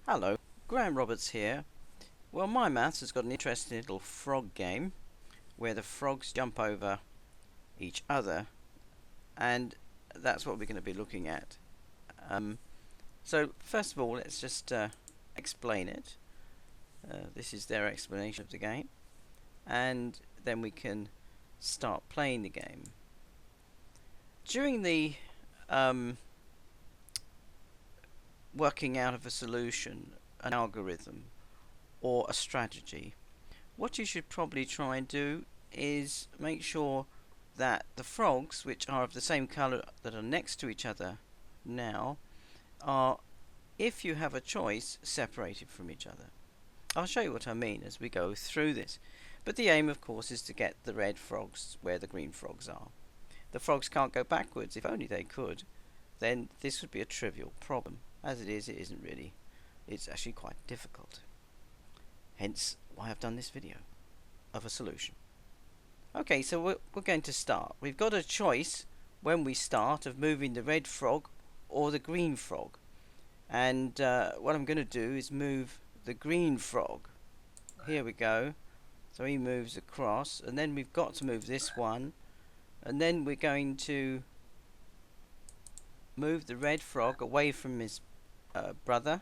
Hello, Graham Roberts here. Well, my maths has got an interesting little frog game where the frogs jump over each other, and that's what we're going to be looking at. So first of all, let's just explain it. This is their explanation of the game, and then we can start playing the game. During the working out of a solution, an algorithm, or a strategy, what you should probably try and do is make sure that the frogs, which are of the same colour that are next to each other now, are, if you have a choice, separated from each other. I'll show you what I mean as we go through this, but the aim of course is to get the red frogs where the green frogs are. The frogs can't go backwards. If only they could, then this would be a trivial problem. As it is, it isn't really. It's actually quite difficult. Hence why I've done this video of a solution. Okay, so we're going to start. We've got a choice when we start of moving the red frog or the green frog. And what I'm going to do is move the green frog. Here we go. So he moves across, and then we've got to move this one, and then we're going to move the red frog away from his brother,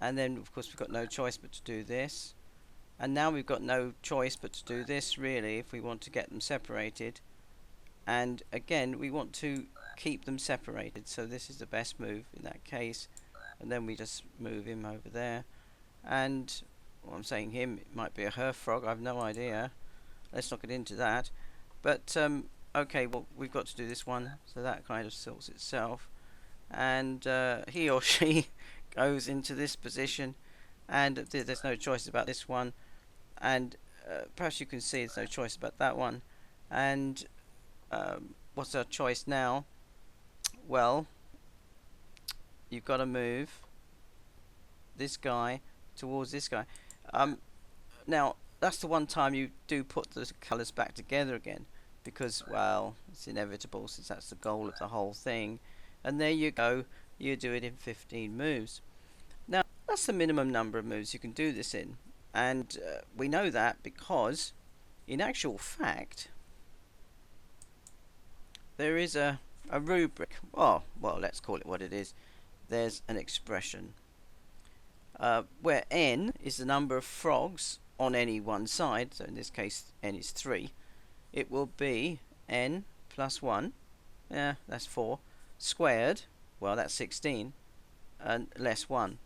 and then of course we've got no choice but to do this, and now we've got no choice but to do this really if we want to get them separated, and again we want to keep them separated, so this is the best move in that case, and then we just move him over there. And well, I'm saying him, it might be a her frog, I've no idea, let's not get into that, but okay, well we've got to do this one, so that kind of sorts itself, and he or she goes into this position, and there's no choice about this one, and perhaps you can see there's no choice about that one, and what's our choice now? Well, you've got to move this guy towards this guy. Now that's the one time you do put the colours back together again, because well, it's inevitable since that's the goal of the whole thing. And there you go, you do it in 15 moves. Now that's the minimum number of moves you can do this in, and we know that because in actual fact there is a rubric. Well, let's call it what it is. There's an expression where n is the number of frogs on any one side, so in this case n is 3. It will be n plus 1, yeah, that's 4, squared, well that's 16, and less 1.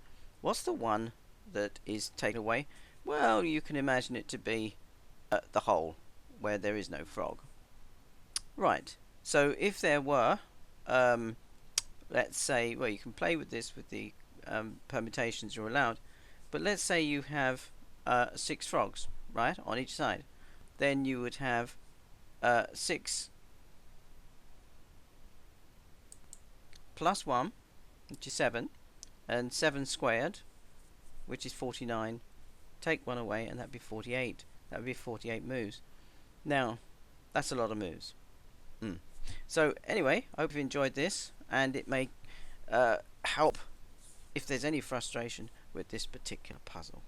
What's the one that is taken away? Well, you can imagine it to be the whole, where there is no frog. Right, so if there were, let's say, well you can play with this with the permutations you're allowed, but let's say you have 6 frogs, right, on each side. Then you would have 6 plus 1, which is 7, and 7 squared, which is 49. Take 1 away, and that'd be 48. That would be 48 moves. Now, that's a lot of moves. So anyway, I hope you've enjoyed this, and it may help if there's any frustration with this particular puzzle.